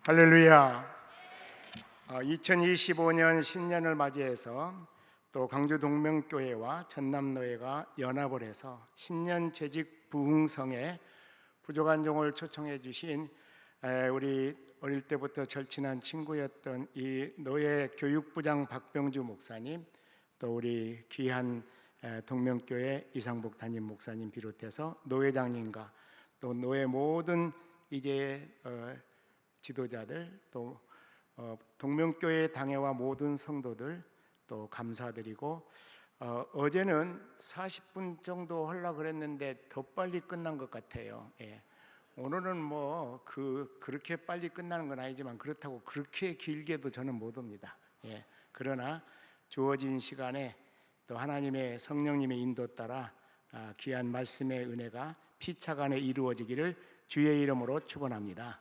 할렐루야. 2025년 신년을 맞이해서 또 광주 동명교회와 전남노회가 연합을 해서 신년 재직 부흥성에 부족한 종을 초청해 주신 우리 어릴 때부터 절친한 친구였던 이 노회 교육부장 박병주 목사님, 또 우리 귀한 동명교회 이상복 담임 목사님 비롯해서 노회장님과 또 노회 모든 이제 지도자들, 또 동명교회 당회와 모든 성도들 또 감사드리고, 어제는 40분 정도 하려고 그랬는데 더 빨리 끝난 것 같아요. 오늘은 뭐 그렇게 빨리 끝나는 건 아니지만 그렇다고 그렇게 길게도 저는 못 옵니다. 그러나 주어진 시간에 또 하나님의 성령님의 인도 따라 귀한 말씀의 은혜가 피차간에 이루어지기를 주의 이름으로 축원합니다.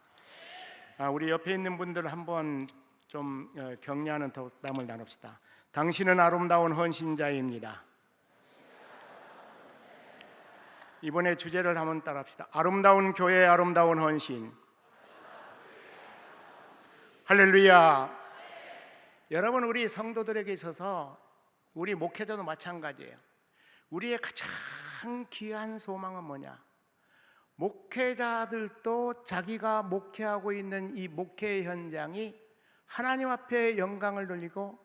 우리 옆에 있는 분들 한번 좀 격려하는 덕담을 나눕시다. 당신은 아름다운 헌신자입니다. 이번에 주제를 한번 따라합시다. 아름다운 교회, 아름다운 헌신. 할렐루야. 여러분, 우리 성도들에게 있어서 우리 목회자도 마찬가지예요. 우리의 가장 귀한 소망은 뭐냐? 목회자들도 자기가 목회하고 있는 이 목회 현장이 하나님 앞에 영광을 돌리고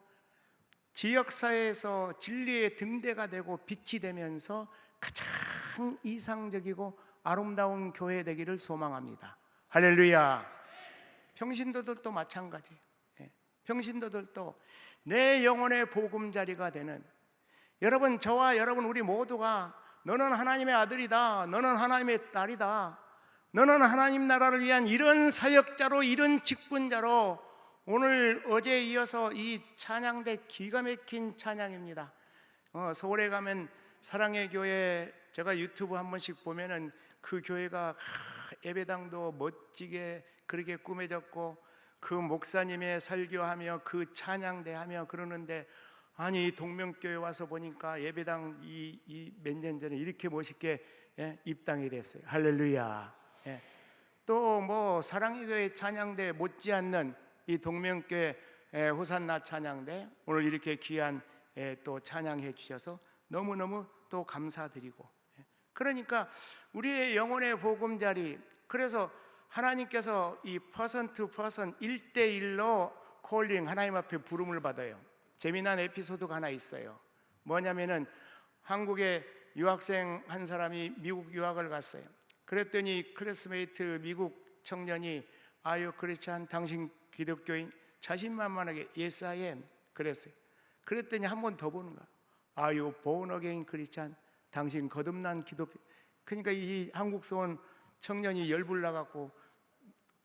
지역사회에서 진리의 등대가 되고 빛이 되면서 가장 이상적이고 아름다운 교회 되기를 소망합니다. 할렐루야. 평신도들도 마찬가지예요. 평신도들도 내 영혼의 보금자리가 되는, 여러분, 저와 여러분 우리 모두가 너는 하나님의 아들이다, 너는 하나님의 딸이다, 너는 하나님 나라를 위한 이런 사역자로, 이런 직분자로, 오늘 어제에 이어서 이 찬양대 기가 막힌 찬양입니다. 서울에 가면 사랑의 교회, 제가 유튜브 한 번씩 보면은 그 교회가 예배당도 멋지게 그렇게 꾸며졌고 그 목사님의 설교하며 그 찬양대 하며 그러는데, 아니 동명교회 와서 보니까 예배당 이 몇 년 전에 이렇게 멋있게 입당이 됐어요. 할렐루야. 또 뭐 사랑의 교회 찬양대 못지않는 이 동명교회 호산나 찬양대, 오늘 이렇게 귀한 또 찬양해 주셔서 너무너무 또 감사드리고, 그러니까 우리의 영혼의 보금자리, 그래서 하나님께서 이 퍼센트 1대1로 콜링, 하나님 앞에 부름을 받아요. 재미난 에피소드가 하나 있어요. 뭐냐면은 한국에 유학생 한 사람이 미국 유학을 갔어요. 그랬더니 클래스메이트 미국 청년이 아유 크리스찬, 당신 기독교인, 자신만만하게 Yes I am 그랬어요. 그랬더니 한 번 더 보는 거야. 아유 born again 크리스찬, 당신 거듭난 기독교. 그러니까 이 한국서 온 청년이 열불 나갖고,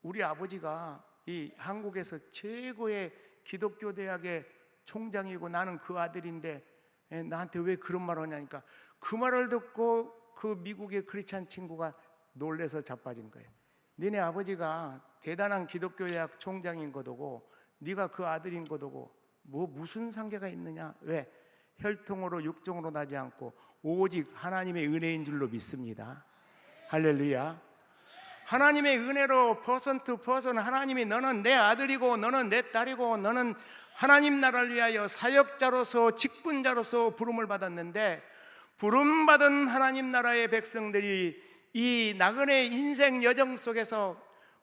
우리 아버지가 이 한국에서 최고의 기독교 대학의 총장이고 나는 그 아들인데 나한테 왜 그런 말을 하냐니까, 그 말을 듣고 그 미국의 크리스찬 친구가 놀래서 자빠진 거예요. 니네 아버지가 대단한 기독교 대학 총장인 거고 네가 그 아들인 거고 뭐 무슨 상계가 있느냐? 왜? 혈통으로 육종으로 나지 않고 오직 하나님의 은혜인 줄로 믿습니다. 할렐루야. 하나님의 은혜로 퍼센트 하나님이 너는 내 아들이고 너는 내 딸이고 너는 하나님 나라를 위하여 사역자로서 직분자로서 부름을 받았는데, 부름받은 하나님 나라의 백성들이 이 나그네 인생 여정 속에서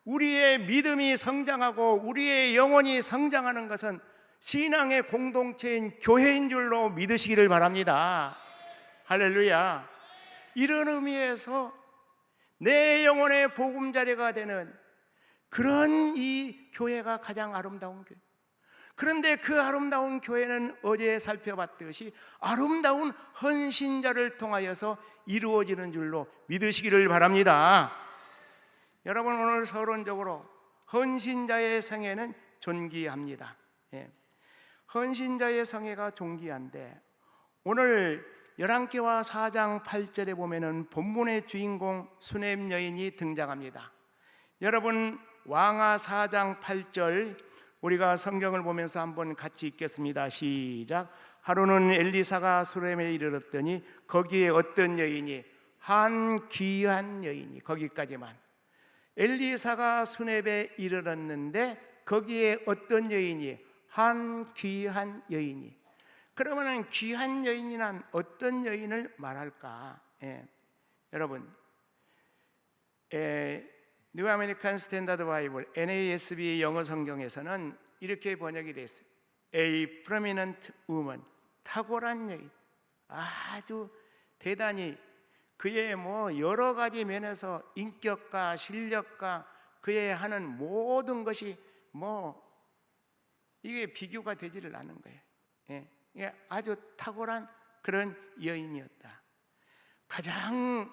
우리의 믿음이 성장하고 우리의 영혼이 성장하는 것은 신앙의 공동체인 교회인 줄로 믿으시기를 바랍니다. 할렐루야. 이런 의미에서 내 영혼의 보금자리가 되는 그런 이 교회가 가장 아름다운 교회. 그런데 그 아름다운 교회는 어제 살펴봤듯이 아름다운 헌신자를 통하여서 이루어지는 줄로 믿으시기를 바랍니다. 여러분, 오늘 서론적으로 헌신자의 성회는 존귀합니다. 헌신자의 성회가 존귀한데, 오늘 열왕기하 4장 8절에 보면은 본문의 주인공 수넴 여인이 등장합니다. 여러분, 왕하 4장 8절 우리가 성경을 보면서 한번 같이 읽겠습니다. 시작. 하루는 엘리사가 수넴에 이르렀더니 거기에 어떤 여인이, 한 귀한 여인이, 거기까지만. 엘리사가 수렙에 이르렀는데 거기에 어떤 여인이, 한 귀한 여인이. 그러면 귀한 여인이란 어떤 여인을 말할까? 여러분, 뉴 아메리칸 스탠다드 바이블 NASB 영어 성경에서는 이렇게 번역이 되어 있어요. A prominent woman, 탁월한 여인. 아주 대단히 그의 여러 가지 면에서 인격과 실력과 그의 하는 모든 것이 이게 비교가 되지를 않는 거예요. 이게 아주 탁월한 그런 여인이었다. 가장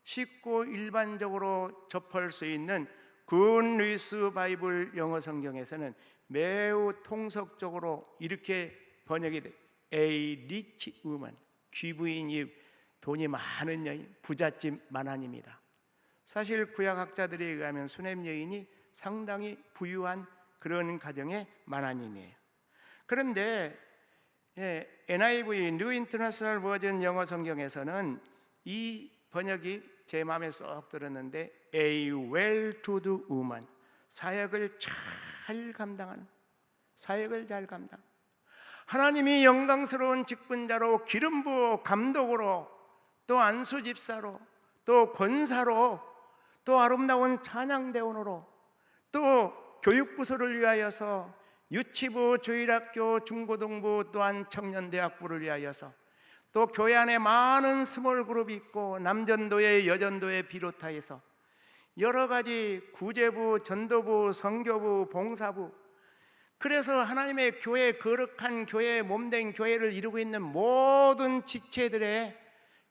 쉽고 일반적으로 접할 수 있는 굿 뉴스 바이블 영어 성경에서는 매우 통속적으로 이렇게 번역이 돼. A rich woman, 귀부인이 돈이 많은 여인, 부잣집 만한입니다. 사실 구약학자들에 의하면 수넴 여인이 상당히 부유한 그런 가정의 만한임이에요. 그런데 NIV New International Version 영어 성경에서는 이 번역이 제 마음에 쏙 들었는데 A well-to-do woman, 사역을 잘 감당하는, 사역을 잘 감당. 하나님이 영광스러운 직분자로, 기름 부어 감독으로, 또 안수 집사로, 또 권사로, 또 아름다운 찬양대원으로, 또 교육부서를 위하여서 유치부, 주일학교, 중고등부, 또한 청년대학부를 위하여서, 또 교회 안에 많은 스몰 그룹이 있고 남전도회, 여전도회 비롯하여서 여러 가지 구제부, 전도부, 선교부, 봉사부, 그래서 하나님의 교회, 거룩한 교회, 몸된 교회를 이루고 있는 모든 지체들의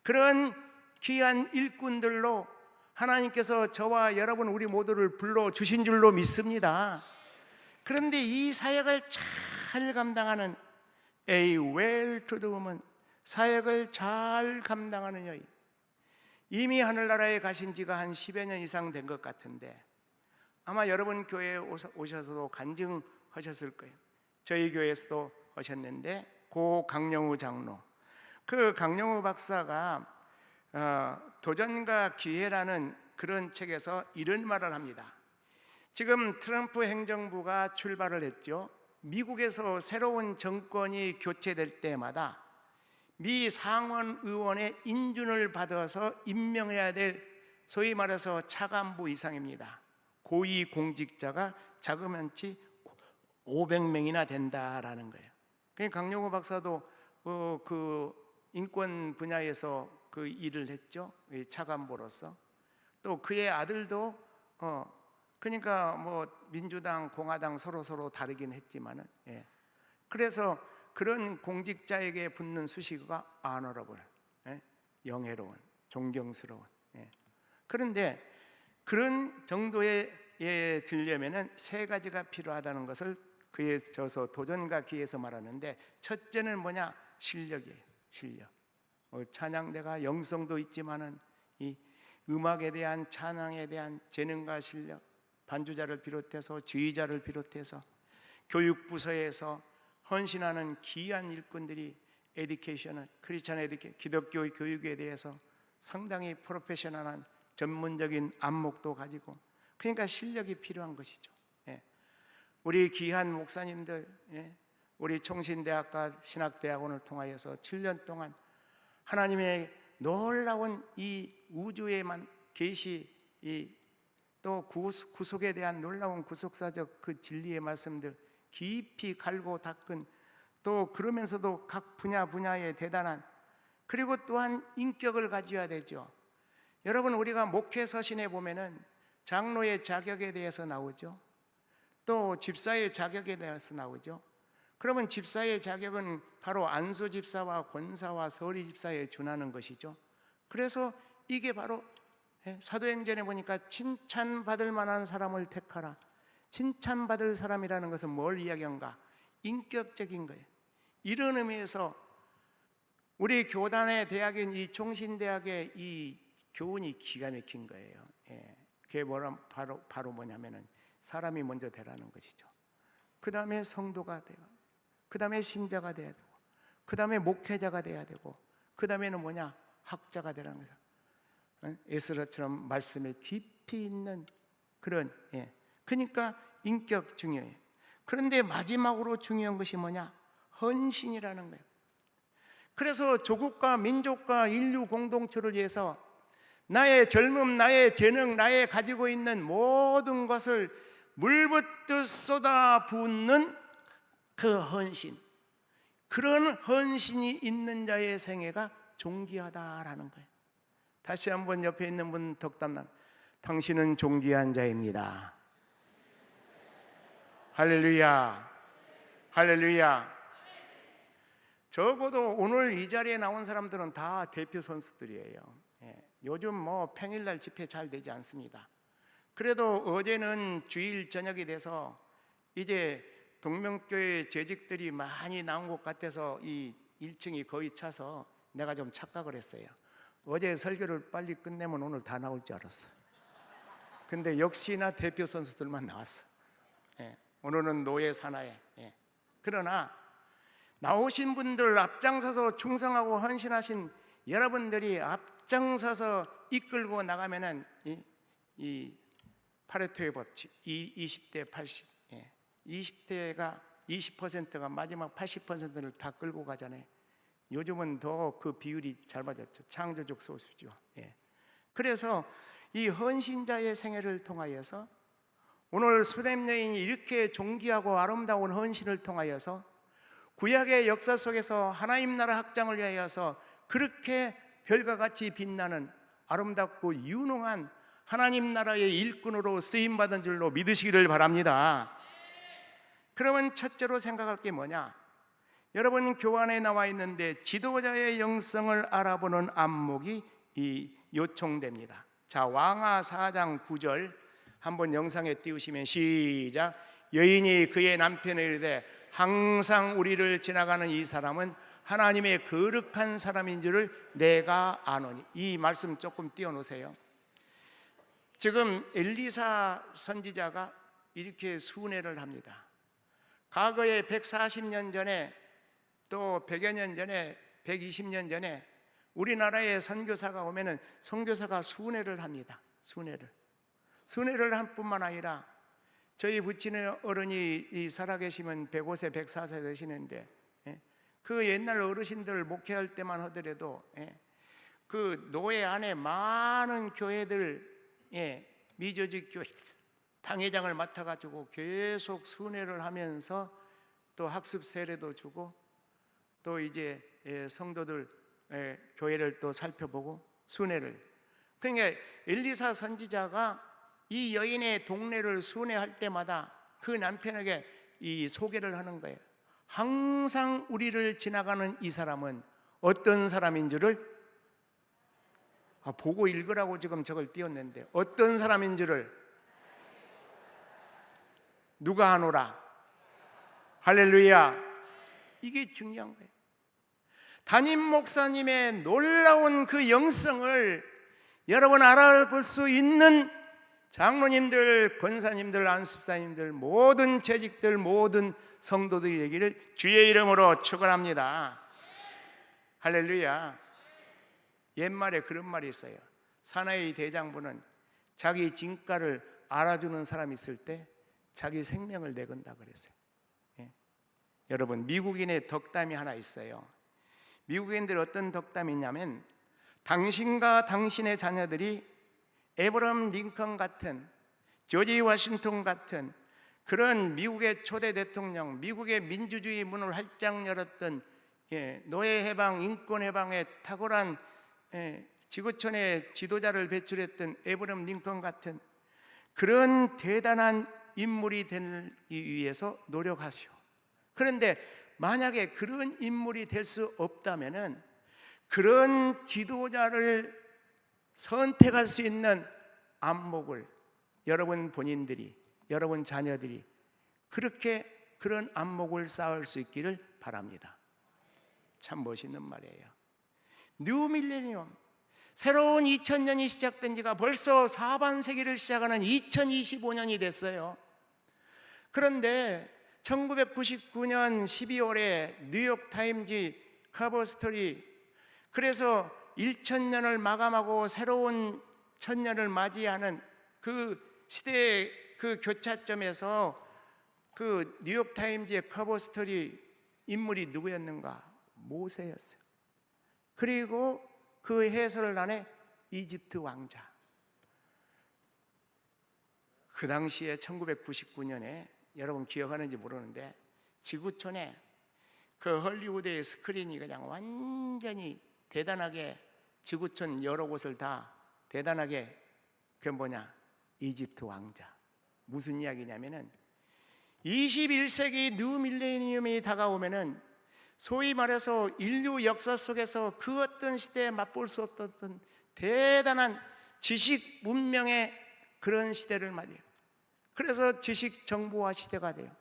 그런 귀한 일꾼들로 하나님께서 저와 여러분 우리 모두를 불러주신 줄로 믿습니다. 그런데 이 사역을 잘 감당하는 A well-to-do woman, 사역을 잘 감당하는 여인, 이미 하늘나라에 가신 지가 한 10여 년 이상 된 것 같은데 아마 여러분 교회에 오셔서도 간증하셨을 거예요. 저희 교회에서도 하셨는데 고 강영우 장로, 그 강영우 박사가 도전과 기회라는 그런 책에서 이런 말을 합니다. 지금 트럼프 행정부가 출발을 했죠. 미국에서 새로운 정권이 교체될 때마다 미 상원 의원의 인준을 받아서 임명해야 될 소위 말해서 차관부 이상입니다. 고위 공직자가 자그만치 500명이나 된다라는 거예요. 강용호 박사도 그 인권 분야에서 그 일을 했죠. 차관보로서. 또 그의 아들도 그러니까 민주당, 공화당 서로 다르긴 했지만은 그래서 그런 공직자에게 붙는 수식어가 honorable, 영예로운, 존경스러운. 그런데 그런 정도에 들려면은 세 가지가 필요하다는 것을 그에 져서 도전과 기에서 말하는데, 첫째는 뭐냐? 실력이에요. 실력. 찬양대가 영성도 있지만은 이 음악에 대한, 찬양에 대한 재능과 실력, 반주자를 비롯해서 지휘자를 비롯해서 교육부서에서 헌신하는 귀한 일꾼들이 에듀케이션을, 크리스찬 에듀케이션, 기독교 교육에 대해서 상당히 프로페셔널한 전문적인 안목도 가지고, 그러니까 실력이 필요한 것이죠. 우리 귀한 목사님들, 우리 청신대학과 신학대학원을 통하여서 7년 동안 하나님의 놀라운 이 우주에만 계시, 또 구속에 대한 놀라운 구속사적 그 진리의 말씀들 깊이 갈고 닦은, 또 그러면서도 각 분야의 대단한, 그리고 또한 인격을 가져야 되죠. 여러분, 우리가 목회 서신에 보면은 장로의 자격에 대해서 나오죠. 또 집사의 자격에 대해서 나오죠. 그러면 집사의 자격은 바로 안수 집사와 권사와 서리 집사에 준하는 것이죠. 그래서 이게 바로 사도행전에 보니까 칭찬받을 만한 사람을 택하라. 칭찬받을 사람이라는 것은 뭘 이야기한가? 인격적인 거예요. 이런 의미에서 우리 교단의 대학인 이 총신대학의 이 교훈이 기가 막힌 거예요. 그게 바로 뭐냐면은 사람이 먼저 되라는 것이죠. 그 다음에 성도가 되고, 그 다음에 신자가 돼야 되고, 그 다음에 목회자가 돼야 되고, 그 다음에는 뭐냐? 학자가 되라는 거죠. 에스라처럼 말씀에 깊이 있는 그런, 그러니까 인격 중요해요. 그런데 마지막으로 중요한 것이 뭐냐? 헌신이라는 거예요. 그래서 조국과 민족과 인류 공동체를 위해서 나의 젊음, 나의 재능, 나의 가지고 있는 모든 것을 물붓듯 쏟아붓는 그 헌신, 그런 헌신이 있는 자의 생애가 존귀하다라는 거예요. 다시 한번 옆에 있는 분 덕담남, 당신은 존귀한 자입니다. 할렐루야, 할렐루야. 적어도 오늘 이 자리에 나온 사람들은 다 대표 선수들이에요. 요즘 뭐 평일날 집회 잘 되지 않습니다. 그래도 어제는 주일 저녁이 돼서 이제 동명교회 재직들이 많이 나온 것 같아서 이 1층이 거의 차서 내가 좀 착각을 했어요. 어제 설교를 빨리 끝내면 오늘 다 나올 줄 알았어. 근데 역시나 대표 선수들만 나왔어. 오늘은 노예 사나이. 그러나 나오신 분들, 앞장서서 충성하고 헌신하신 여러분들이 앞장서서 이끌고 나가면은 이 파레토의 법칙, 20대 80, 20대가 20%가 마지막 80%를 다 끌고 가잖아요. 요즘은 더 그 비율이 잘 맞았죠. 창조적 소수죠. 그래서 이 헌신자의 생애를 통하여서 오늘 수렘 여인이 이렇게 존귀하고 아름다운 헌신을 통하여서 구약의 역사 속에서 하나님 나라 확장을 위하여서 그렇게 별과 같이 빛나는 아름답고 유능한 하나님 나라의 일꾼으로 쓰임받은 줄로 믿으시기를 바랍니다. 그러면 첫째로 생각할 게 뭐냐? 여러분 교환에 나와 있는데 지도자의 영성을 알아보는 안목이 요청됩니다. 자, 왕하 4장 9절 한번 영상에 띄우시면 시작. 여인이 그의 남편에 이르되 항상 우리를 지나가는 이 사람은 하나님의 거룩한 사람인 줄을 내가 아노니. 이 말씀 조금 띄워놓으세요. 지금 엘리사 선지자가 이렇게 순회를 합니다. 과거에 140년 전에 또 100여 년 전에 120년 전에 우리나라에 선교사가 오면은 선교사가 순회를 합니다. 순회를 한 뿐만 아니라 저희 부친의 어른이 살아계시면 105세 104세 되시는데 그 옛날 어르신들 목회할 때만 하더라도 그 노예 안에 많은 교회들 미조직 교회 당회장을 맡아가지고 계속 순회를 하면서 또 학습 세례도 주고 또 이제 성도들 교회를 또 살펴보고 순회를. 그러니까 엘리사 선지자가 이 여인의 동네를 순회할 때마다 그 남편에게 이 소개를 하는 거예요. 항상 우리를 지나가는 이 사람은 어떤 사람인 줄을 보고 읽으라고 지금 저걸 띄웠는데 어떤 사람인 줄을 누가 하노라. 할렐루야. 이게 중요한 거예요. 담임 목사님의 놀라운 그 영성을 여러분 알아볼 수 있는 장로님들, 권사님들, 안습사님들, 모든 재직들, 모든 성도들이 되기를 주의 이름으로 축원합니다. 할렐루야. 옛말에 그런 말이 있어요. 사나이 대장부는 자기 진가를 알아주는 사람이 있을 때 자기 생명을 내건다 그랬어요. 여러분 미국인의 덕담이 하나 있어요. 미국인들 어떤 덕담이 있냐면 당신과 당신의 자녀들이 에브라함 링컨 같은, 조지 워싱턴 같은 그런 미국의 초대 대통령, 미국의 민주주의 문을 활짝 열었던 노예 해방, 인권 해방에 탁월한 지구촌의 지도자를 배출했던 에브라함 링컨 같은 그런 대단한 인물이 되기 위해서 노력하시오. 그런데 만약에 그런 인물이 될 수 없다면은 그런 지도자를 선택할 수 있는 안목을 여러분 본인들이, 여러분 자녀들이 그렇게 그런 안목을 쌓을 수 있기를 바랍니다. 참 멋있는 말이에요. 뉴 밀레니엄, 새로운 2000년이 시작된 지가 벌써 4반세기를 시작하는 2025년이 됐어요. 그런데 1999년 12월에 뉴욕타임즈 커버 스토리, 그래서 1000년을 마감하고 새로운 1000년을 맞이하는 그 시대의 그 교차점에서 그 뉴욕타임즈의 커버 스토리 인물이 누구였는가? 모세였어요. 그리고 그 해설을 안에 이집트 왕자. 그 당시에 1999년에 여러분 기억하는지 모르는데 지구촌에 그 헐리우드의 스크린이 그냥 완전히 대단하게 지구촌 여러 곳을 다 대단하게 그 뭐냐? 이집트 왕자. 무슨 이야기냐면은 21세기 뉴 밀레니엄이 다가오면은 소위 말해서 인류 역사 속에서 그 어떤 시대에 맛볼 수 없었던 대단한 지식 문명의 그런 시대를 맞이해요. 그래서 지식 정보화 시대가 돼요.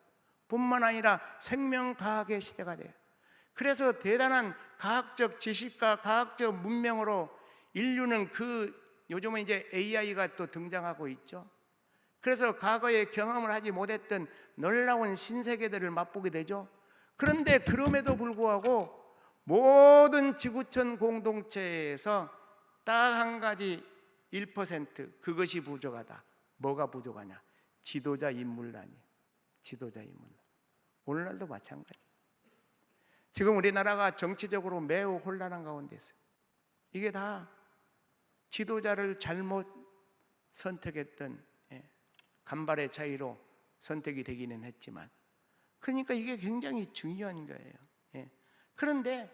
뿐만 아니라 생명과학의 시대가 돼요. 그래서 대단한 과학적 지식과 과학적 문명으로 인류는 요즘은 이제 AI가 또 등장하고 있죠. 그래서 과거에 경험을 하지 못했던 놀라운 신세계들을 맛보게 되죠. 그런데 그럼에도 불구하고 모든 지구촌 공동체에서 딱 한 가지 1% 그것이 부족하다. 뭐가 부족하냐? 지도자 인물란이에요. 지도자 인물란. 오늘날도 마찬가지. 지금 우리나라가 정치적으로 매우 혼란한 가운데 있어요. 이게 다 지도자를 잘못 선택했던 간발의 차이로 선택이 되기는 했지만, 그러니까 이게 굉장히 중요한 거예요. 그런데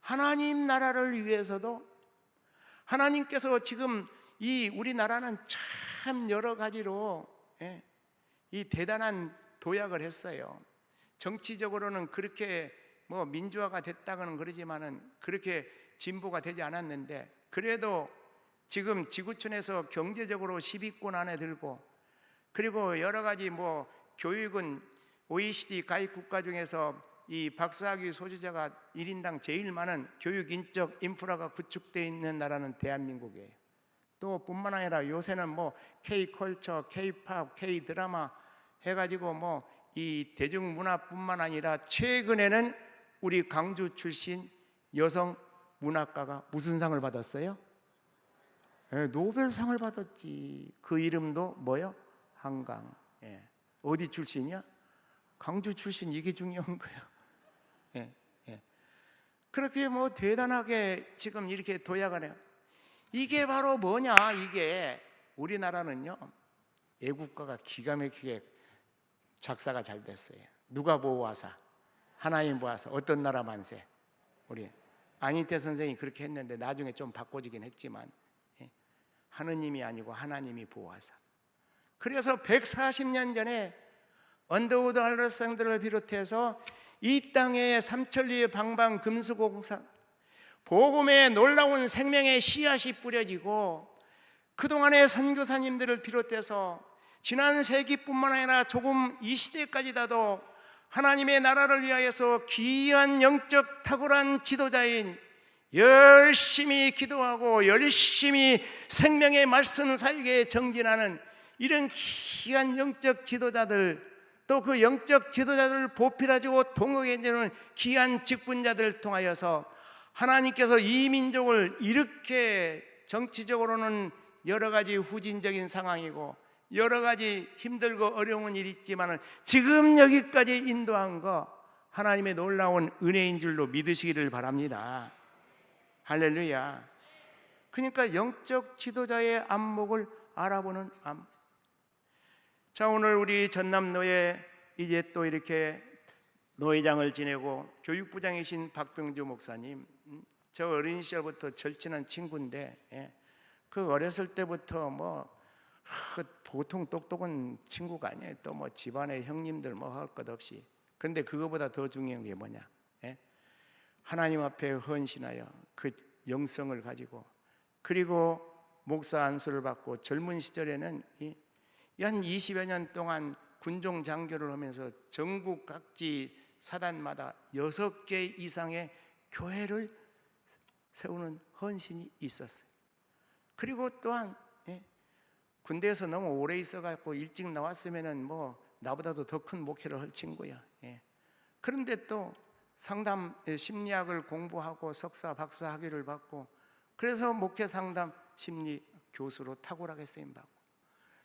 하나님 나라를 위해서도 하나님께서 지금 이 우리나라는 참 여러 가지로 이 대단한 도약을 했어요. 정치적으로는 그렇게 뭐 민주화가 됐다고는 그러지만은 그렇게 진보가 되지 않았는데, 그래도 지금 지구촌에서 경제적으로 10위권 안에 들고, 그리고 여러 가지 뭐 교육은 OECD 가입 국가 중에서 이 박사학위 소유자가 1인당 제일 많은 교육 인적 인프라가 구축되어 있는 나라는 대한민국이에요. 또 뿐만 아니라 요새는 뭐 K컬처, K팝, K드라마 해가지고 뭐 이 대중문화뿐만 아니라 최근에는 우리 광주 출신 여성 문학가가 무슨 상을 받았어요? 노벨상을 받았지. 그 이름도 뭐요? 한강. 어디 출신이야? 광주 출신. 이게 중요한 거예요. 그렇게 뭐 대단하게 지금 이렇게 도약을 해요. 이게 바로 뭐냐? 이게 우리나라는요, 애국가가 기가 막히게 작사가 잘 됐어요. 누가 보호하사? 하나님 보호하사. 어떤 나라 만세? 우리 안희태 선생이 그렇게 했는데 나중에 좀 바꿔지긴 했지만, 하느님이 아니고 하나님이 보호하사. 그래서 140년 전에 언더우드 할러스상들을 비롯해서 이 땅에 삼천리의 방방 금수공사 복음의 놀라운 생명의 씨앗이 뿌려지고, 그동안의 선교사님들을 비롯해서 지난 세기뿐만 아니라 조금 이 시대까지라도 하나님의 나라를 위하여서 귀한 영적 탁월한 지도자인, 열심히 기도하고 열심히 생명의 말씀 사역에 정진하는 이런 귀한 영적 지도자들, 또 그 영적 지도자들을 보필해주고 동역해주는 귀한 직분자들을 통하여서 하나님께서 이 민족을 이렇게 정치적으로는 여러 가지 후진적인 상황이고 여러 가지 힘들고 어려운 일이 있지만 지금 여기까지 인도한 거 하나님의 놀라운 은혜인 줄로 믿으시기를 바랍니다. 할렐루야. 그러니까 영적 지도자의 안목을 알아보는 암. 자, 오늘 우리 전남노예 이제 또 이렇게 노회장을 지내고 교육부장이신 박병주 목사님, 저 어린 시절부터 절친한 친구인데, 그 어렸을 때부터 뭐 보통 똑똑한 친구가 아니에요. 또 뭐 집안의 형님들 뭐 할 것 없이. 그런데 그거보다 더 중요한 게 뭐냐? 하나님 앞에 헌신하여 그 영성을 가지고, 그리고 목사 안수를 받고 젊은 시절에는 한 20여 년 동안 군종 장교를 하면서 전국 각지 사단마다 6개 이상의 교회를 세우는 헌신이 있었어요. 그리고 또한 군대에서 너무 오래 있어갖고 일찍 나왔으면은 뭐 나보다도 더 큰 목회를 할 친구야. 그런데 또 상담 심리학을 공부하고 석사 박사 학위를 받고, 그래서 목회 상담 심리 교수로 탁월하게 쓰임 받고,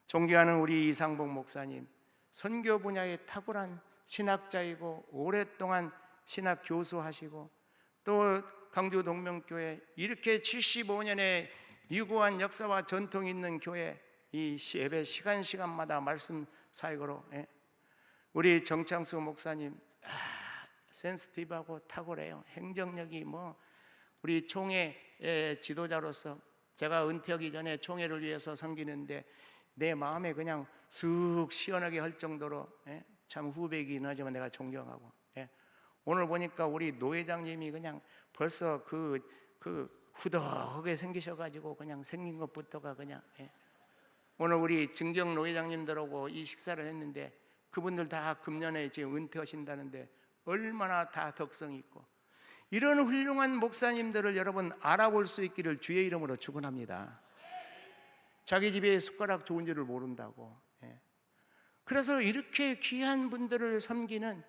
존경하는 우리 이상복 목사님, 선교 분야에 탁월한 신학자이고 오랫동안 신학 교수하시고 또 강주 동명교회 이렇게 75년의 유구한 역사와 전통이 있는 교회, 이 예배 시간마다 말씀 사역으로 우리 정창수 목사님 센스티브하고 탁월해요. 행정력이 우리 총회 지도자로서 제가 은퇴하기 전에 총회를 위해서 섬기는데 내 마음에 그냥 쑥 시원하게 할 정도로 참 후배이긴 하지만 내가 존경하고, 오늘 보니까 우리 노 회장님이 그냥 벌써 그 후덕하게 생기셔가지고 그냥 생긴 것부터가 그냥 오늘 우리 증정 노 회장님들하고 이 식사를 했는데 그분들 다 금년에 지금 은퇴하신다는데 얼마나 다 덕성이 있고, 이런 훌륭한 목사님들을 여러분 알아볼 수 있기를 주의 이름으로 축원합니다. 자기 집에 숟가락 좋은 줄을 모른다고. 그래서 이렇게 귀한 분들을 섬기는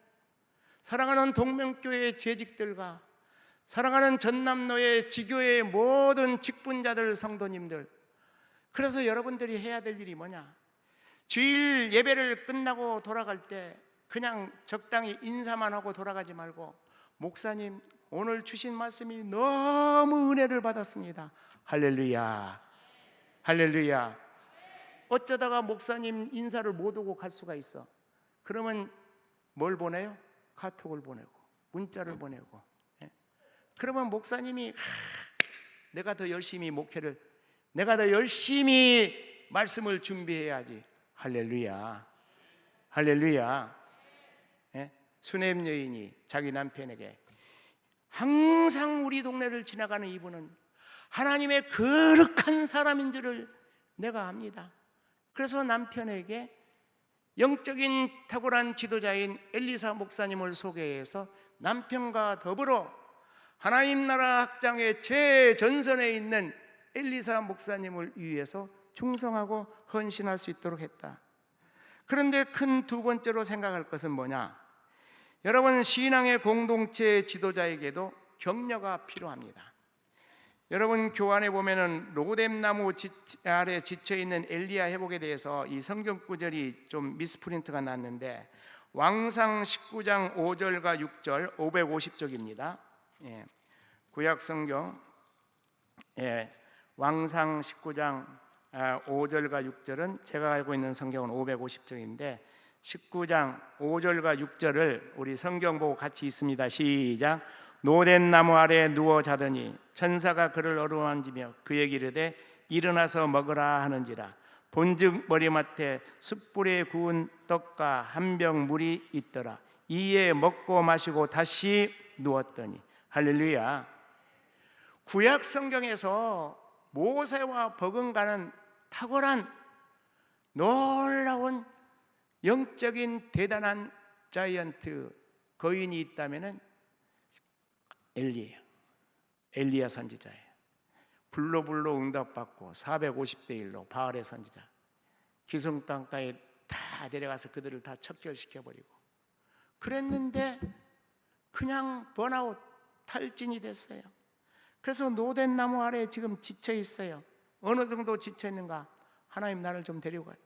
사랑하는 동명교회 재직들과 사랑하는 전남로의 지교의 모든 직분자들, 성도님들, 그래서 여러분들이 해야 될 일이 뭐냐? 주일 예배를 끝나고 돌아갈 때 그냥 적당히 인사만 하고 돌아가지 말고, 목사님 오늘 주신 말씀이 너무 은혜를 받았습니다. 할렐루야, 할렐루야. 어쩌다가 목사님 인사를 못 오고 갈 수가 있어. 그러면 뭘 보내요? 카톡을 보내고 문자를 보내고. 그러면 목사님이 내가 더 열심히 목회를, 내가 더 열심히 말씀을 준비해야지. 할렐루야, 할렐루야. 수냄 여인이 자기 남편에게, 항상 우리 동네를 지나가는 이분은 하나님의 거룩한 사람인 줄을 내가 압니다. 그래서 남편에게 영적인 탁월한 지도자인 엘리사 목사님을 소개해서 남편과 더불어 하나님 나라 확장의 최전선에 있는 엘리사 목사님을 위해서 충성하고 헌신할 수 있도록 했다. 그런데 큰 두 번째로 생각할 것은 뭐냐? 여러분, 신앙의 공동체 지도자에게도 격려가 필요합니다. 여러분, 교환에 보면은 로뎀나무 아래 지쳐있는 엘리야 회복에 대해서 이 성경 구절이 좀 미스프린트가 났는데, 왕상 19장 5절과 6절 550쪽입니다. 구약 성경 왕상 19장 5절과 6절은 제가 알고 있는 성경은 550쪽인데 19장 5절과 6절을 우리 성경 보고 같이 읽습니다. 시작. 노된 나무 아래에 누워 자더니 천사가 그를 어루만지며 그에게 이르되 일어나서 먹으라 하는지라. 본즉 머리맡에 숯불에 구운 떡과 한 병 물이 있더라. 이에 먹고 마시고 다시 누웠더니. 할렐루야. 구약 성경에서 모세와 버금가는 탁월한 놀라운 영적인 대단한 자이언트 거인이 있다면은 엘리야 선지자예요. 불로 응답받고 450대 1로 바알의 선지자, 기슭 땅가에 다 내려가서 그들을 다 척결시켜버리고 그랬는데 그냥 번아웃 탈진이 됐어요. 그래서 노된 나무 아래에 지금 지쳐 있어요. 어느 정도 지쳐 있는가? 하나님 나를 좀 데리고 가요.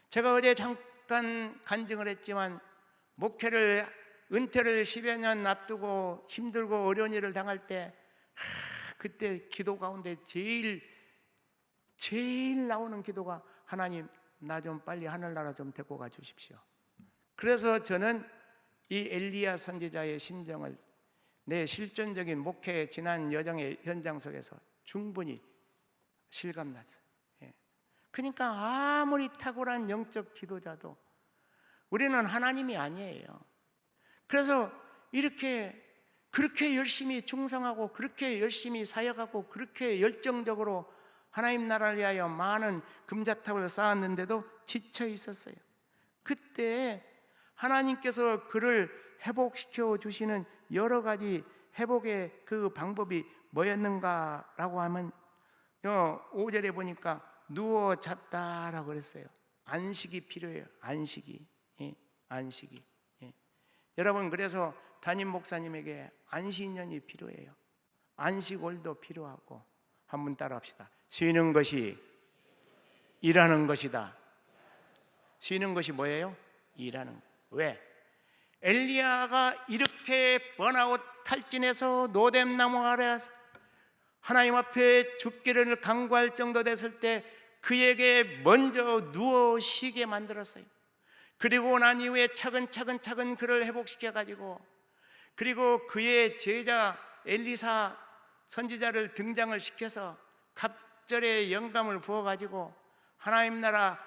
제가 어제 잠깐 간증을 했지만 목회를 은퇴를 10여 년 앞두고 힘들고 어려운 일을 당할 때 그때 기도 가운데 제일 나오는 기도가 하나님 나 좀 빨리 하늘나라 좀 데리고 가 주십시오. 그래서 저는 이 엘리야 선지자의 심정을 내 실존적인 목회 지난 여정의 현장 속에서 충분히 실감났어요. 그러니까 아무리 탁월한 영적 지도자도 우리는 하나님이 아니에요. 그래서 그렇게 열심히 충성하고 그렇게 열심히 사역하고 그렇게 열정적으로 하나님 나라를 위하여 많은 금자탑을 쌓았는데도 지쳐 있었어요. 그때 하나님께서 그를 회복시켜 주시는 여러 가지 회복의 그 방법이 뭐였는가라고 하면 5절에 보니까 누워 잤다라고 그랬어요. 안식이 필요해요. 안식이. 여러분, 그래서 담임 목사님에게 안식년이 필요해요. 안식월도 필요하고. 한번 따라합시다. 쉬는 것이 일하는 것이다. 쉬는 것이 뭐예요? 일하는 것. 왜? 엘리야가 이렇게 번아웃 탈진해서 노뎀나무 아래에서 하나님 앞에 죽기를 간구할 정도 됐을 때 그에게 먼저 누워 쉬게 만들었어요. 그리고 난 이후에 차근차근 그를 회복시켜 가지고, 그리고 그의 제자 엘리사 선지자를 등장을 시켜서 갑절의 영감을 부어 가지고 하나님 나라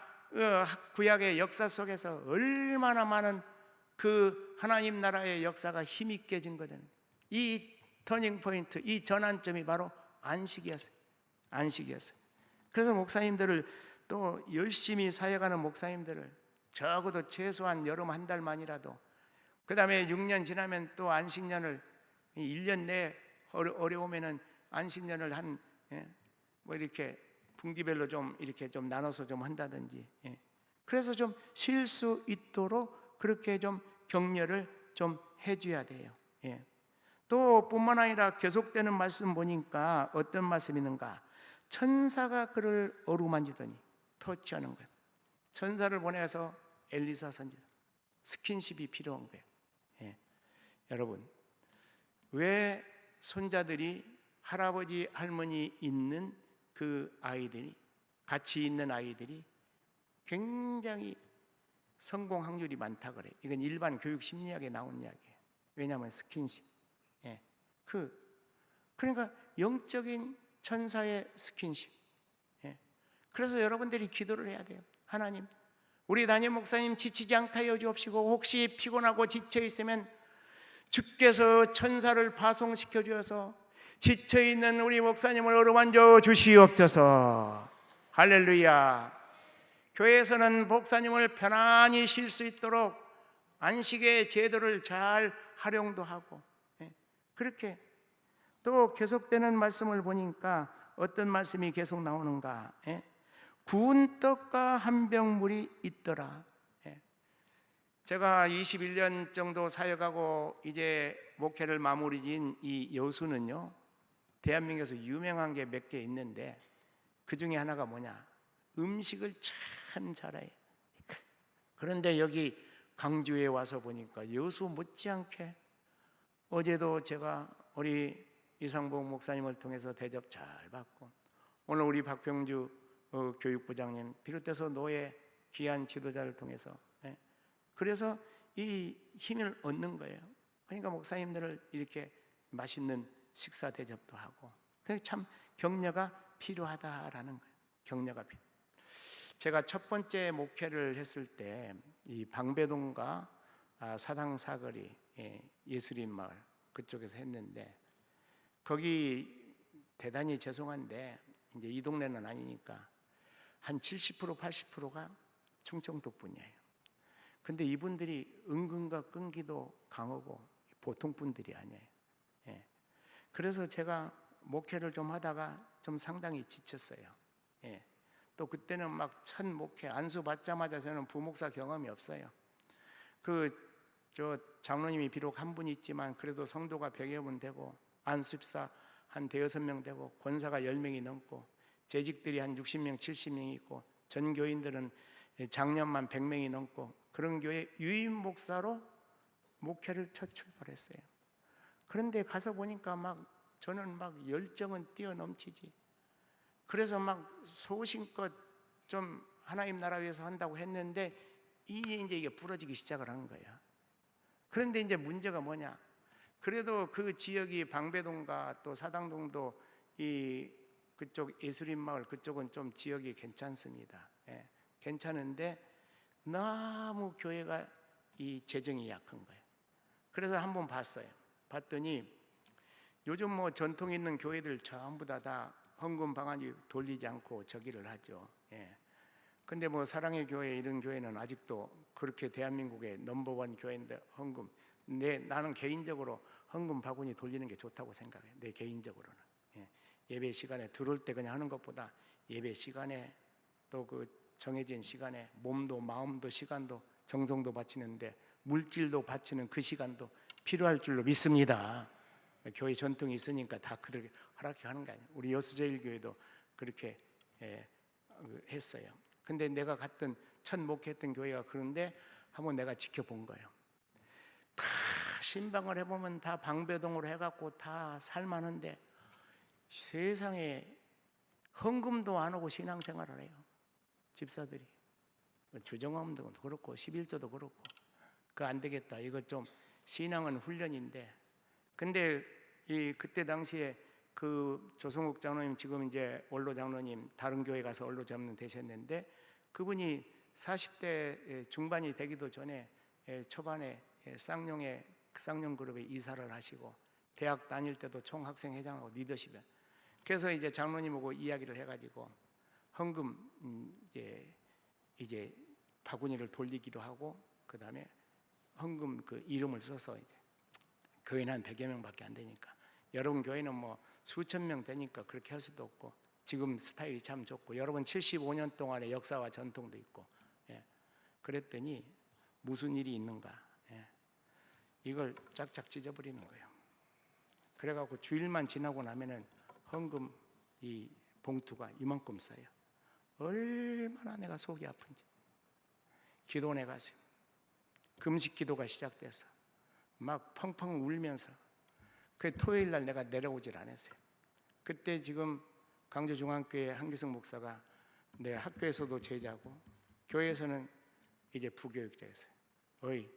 구약의 역사 속에서 얼마나 많은 그 하나님 나라의 역사가 힘있게 진 거든. 이 터닝 포인트, 이 전환점이 바로 안식이었어요. 안식이었어요. 그래서 목사님들을, 또 열심히 사역하는 목사님들을 적어도 최소한 여름 한 달만이라도, 그 다음에 6년 지나면 또 안식년을 1년 내에 어려우면은 안식년을 한 뭐 이렇게 분기별로 좀 이렇게 좀 나눠서 좀 한다든지, 그래서 좀 쉴 수 있도록 그렇게 좀 격려를 좀 해줘야 돼요. 또 뿐만 아니라 계속되는 말씀 보니까 어떤 말씀이 있는가? 천사가 그를 어루만지더니, 터치하는 거예요. 천사를 보내서 엘리사 선지자 스킨십이 필요한 거예요. 여러분, 왜 손자들이 할아버지 할머니 있는 그 아이들이, 같이 있는 아이들이 굉장히 성공 확률이 많다 그래요. 이건 일반 교육 심리학에 나온 이야기예요. 왜냐하면 스킨십. 그러니까 영적인 천사의 스킨십. 그래서 여러분들이 기도를 해야 돼요. 하나님, 우리 담임 목사님 지치지 않게 하여 주옵시고, 혹시 피곤하고 지쳐 있으면 주께서 천사를 파송시켜 주어서 지쳐 있는 우리 목사님을 어루만져 주시옵소서. 할렐루야. 교회에서는 목사님을 편안히 쉴 수 있도록 안식의 제도를 잘 활용도 하고, 그렇게 또 계속되는 말씀을 보니까 어떤 말씀이 계속 나오는가? 구운 떡과 한 병 물이 있더라. 제가 21년 정도 사역하고 이제 목회를 마무리 지은 이 여수는요, 대한민국에서 유명한 게 몇 개 있는데 그 중에 하나가 뭐냐? 음식을 참 잘해요. 그런데 여기 강주에 와서 보니까 여수 못지않게, 어제도 제가 우리 이상복 목사님을 통해서 대접 잘 받고, 오늘 우리 박병주 교육부장님 비롯해서 노예 귀한 지도자를 통해서, 그래서 이 힘을 얻는 거예요. 그러니까 목사님들을 이렇게 맛있는 식사 대접도 하고, 참 격려가 필요하다라는 거예요. 격려가 필요. 제가 첫 번째 목회를 했을 때 이 방배동과 사당 사거리 예수림 마을 그쪽에서 했는데, 거기 대단히 죄송한데 이제 이 동네는 아니니까 한 70% 80%가 충청도 분이에요. 근데 이분들이 은근과 끈기도 강하고 보통 분들이 아니에요. 그래서 제가 목회를 좀 하다가 좀 상당히 지쳤어요. 또 그때는 막 첫 목회 안수 받자마자 저는 부목사 경험이 없어요. 저 장로님이 비록 한 분 있지만 그래도 성도가 100여 분 되고, 안수입사 한 대여섯 명 되고, 권사가 10명이 넘고, 재직들이 한 60명 70명이 있고, 전 교인들은 장년만 100명이 넘고, 그런 교회 유임 목사로 목회를 첫 출발했어요. 그런데 가서 보니까 저는 열정은 뛰어넘치지. 그래서 소신껏 좀 하나님 나라 위해서 한다고 했는데 이제 부러지기 시작을 한 거야. 그런데 이제 문제가 뭐냐? 그래도 그 지역이 방배동과 또 사당동도 그쪽 예수림 마을 그쪽은 좀 지역이 괜찮습니다. 괜찮은데 너무 교회가 이 재정이 약한 거예요. 그래서 한번 봤어요. 봤더니 요즘 전통 있는 교회들 전부 다 헌금 방안이 돌리지 않고 저기를 하죠. 근데 사랑의 교회 이런 교회는 아직도 그렇게 대한민국의 넘버원 교회인데 헌금, 나는 개인적으로 헌금 바구니 돌리는 게 좋다고 생각해요. 내 개인적으로는. 예배 시간에 들어올 때 그냥 하는 것보다 예배 시간에 또 그 정해진 시간에 몸도 마음도 시간도 정성도 바치는데 물질도 바치는 그 시간도 필요할 줄로 믿습니다. 교회 전통이 있으니까 다 그렇게 허락해 하는 게 아니에요. 우리 여수제일교회도 그렇게 했어요. 근데 내가 갔던 첫 목회했던 교회가 그런데 한번 내가 지켜본 거예요. 다 신방을 해보면 다 방배동으로 해갖고 다 살만한데 세상에 헌금도 안 하고 신앙생활을 해요. 집사들이. 주정함도 그렇고 11조도 그렇고. 그거 안 되겠다. 이거 좀 신앙은 훈련인데. 근데 그때 당시에 그 조성욱 장로님, 지금 이제 원로 장로님, 다른 교회 가서 원로 장로님 되셨는데, 그분이 40대 중반이 되기도 전에 초반에 쌍용 그룹에 이사를 하시고 대학 다닐 때도 총학생회장하고 리더십에, 그래서 이제 장로님하고 이야기를 해가지고 헌금 이제 바구니를 돌리기도 하고, 그 다음에 헌금 그 이름을 써서 이제 교회는 한 100여 명밖에 안 되니까, 여러분 교회는 뭐 수천 명 되니까 그렇게 할 수도 없고, 지금 스타일이 참 좋고, 여러분 75년 동안의 역사와 전통도 있고, 그랬더니 무슨 일이 있는가, 이걸 짝짝 찢어버리는 거예요. 그래갖고 주일만 지나고 나면은 헌금 이 봉투가 이만큼 쌓여. 얼마나 내가 속이 아픈지. 기도원에 가서 금식 기도가 시작돼서 막 펑펑 울면서, 그 토요일 날 내가 내려오질 않았어요. 그때 지금 강조중앙교회 한기성 목사가 내 학교에서도 제자고 교회에서는 이제 부교육자였어요. 어이,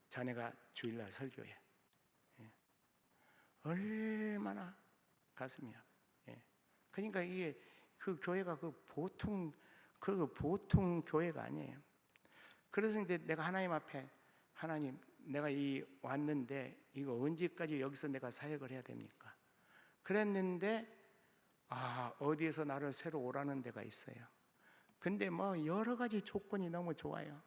자네가 주일날 설교해. 얼마나 가슴이 아파. 그러니까 이게 그 교회가 그 보통 교회가 아니에요. 그래서 이제 내가 하나님 앞에, 하나님, 내가 왔는데 이거 언제까지 여기서 내가 사역을 해야 됩니까? 그랬는데 어디에서 나를 새로 오라는 데가 있어요. 근데 뭐 여러 가지 조건이 너무 좋아요.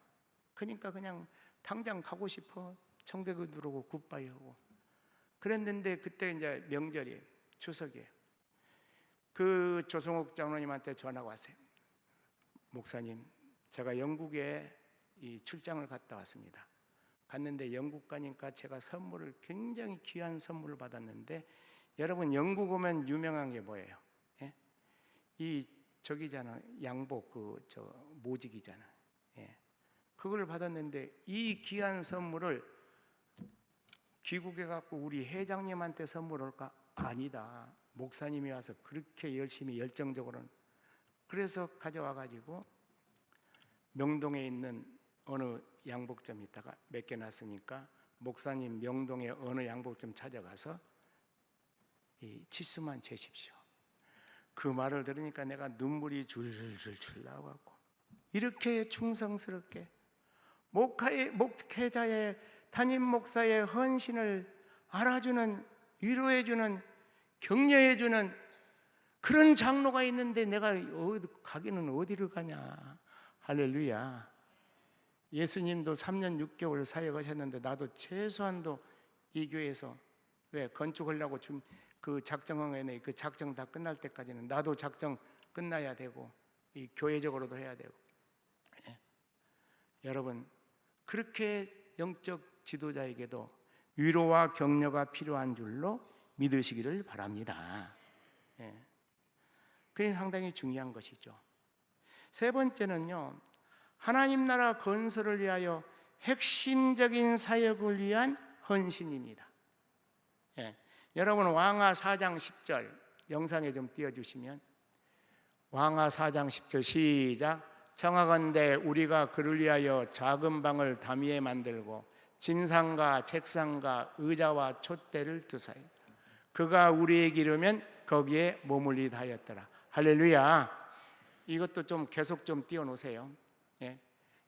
그러니까 그냥 당장 가고 싶어. 청계도 들어오고 굿바이 하고. 그랬는데 그때 이제 명절이에요. 추석이에요. 그 조성욱 장로님한테 전화가 왔어요. 목사님, 제가 영국에 이 출장을 갔다 왔습니다. 갔는데 영국 가니까 제가 선물을, 굉장히 귀한 선물을 받았는데, 여러분 영국 오면 유명한 게 뭐예요? 이 저기잖아, 양복 모직이잖아. 그걸 받았는데 이 귀한 선물을 귀국해 갖고 우리 회장님한테 선물할까? 아니다. 목사님이 와서 그렇게 열심히 열정적으로, 그래서 가져와 가지고 명동에 있는 어느 양복점 있다가 몇 개 놨으니까 목사님 명동의 어느 양복점 찾아가서 이 치수만 재십시오. 그 말을 들으니까 내가 눈물이 줄줄줄 나와갖고, 이렇게 충성스럽게 목회자의, 담임 목사의 헌신을 알아주는, 위로해주는, 격려해주는 그런 장로가 있는데 내가 가기는 어디를 가냐. 할렐루야. 예수님도 3년 6개월 사역하셨는데 나도 최소한도 이 교회에서 왜 건축하려고 좀 그 작정하에 그 작정 다 끝날 때까지는 나도 작정 끝나야 되고, 이 교회적으로도 해야 되고. 여러분, 그렇게 영적 지도자에게도 위로와 격려가 필요한 줄로 믿으시기를 바랍니다. 그게 상당히 중요한 것이죠. 세 번째는요, 하나님 나라 건설을 위하여 핵심적인 사역을 위한 헌신입니다. 여러분 왕하 4장 10절 영상에 좀 띄워주시면, 왕하 4장 10절 시작. 청하건대 우리가 그를 위하여 작은 방을 담위에 만들고 침상과 책상과 의자와 촛대를 두사이. 그가 우리에게 이르면 거기에 머물리다 하였더라. 할렐루야. 이것도 좀 계속 좀 띄워놓으세요.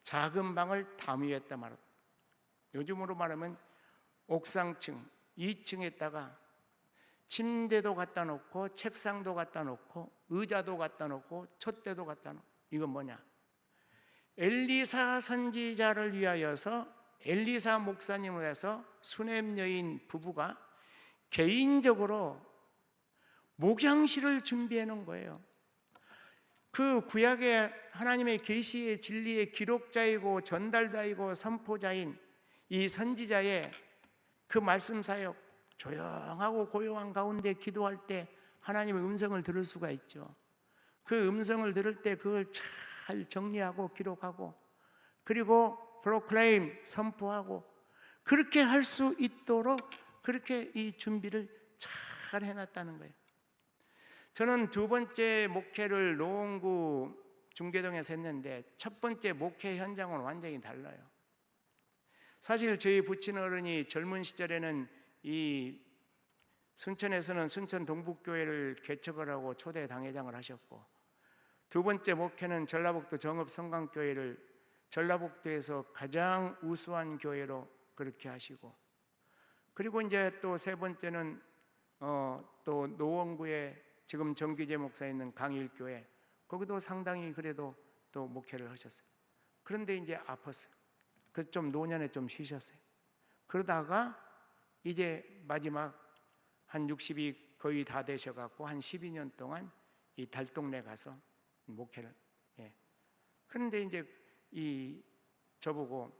작은 방을 담위에 했다 말이야. 요즘으로 말하면 옥상층 2층에다가 침대도 갖다 놓고 책상도 갖다 놓고 의자도 갖다 놓고 촛대도 갖다 놓고. 이건 뭐냐? 엘리사 선지자를 위하여서, 엘리사 목사님을 위해서 수넴 여인 부부가 개인적으로 목양실을 준비해 놓은 거예요. 그 구약의 하나님의 계시의 진리의 기록자이고 전달자이고 선포자인 이 선지자의 그 말씀 사역, 조용하고 고요한 가운데 기도할 때 하나님의 음성을 들을 수가 있죠. 그 음성을 들을 때 그걸 잘 잘 정리하고 기록하고, 그리고 프로클레임 선포하고, 그렇게 할 수 있도록 그렇게 이 준비를 잘 해놨다는 거예요. 저는 두 번째 목회를 노원구 중계동에서 했는데 첫 번째 목회 현장은 완전히 달라요. 사실 저희 부친 어른이 젊은 시절에는 이 순천에서는 순천 동북교회를 개척을 하고 초대 당회장을 하셨고, 두 번째 목회는 전라북도 정읍성강교회를 전라북도에서 가장 우수한 교회로 그렇게 하시고, 그리고 이제 또 세 번째는 또 노원구에 지금 정규재 목사 있는 강일교회, 거기도 상당히 그래도 또 목회를 하셨어요. 그런데 이제 아팠어요. 그래서 좀 노년에 좀 쉬셨어요. 그러다가 이제 마지막 한 60이 거의 다 되셔갖고 한 12년 동안 이 달동네 가서 목회를. 그런데 이제 이 저보고,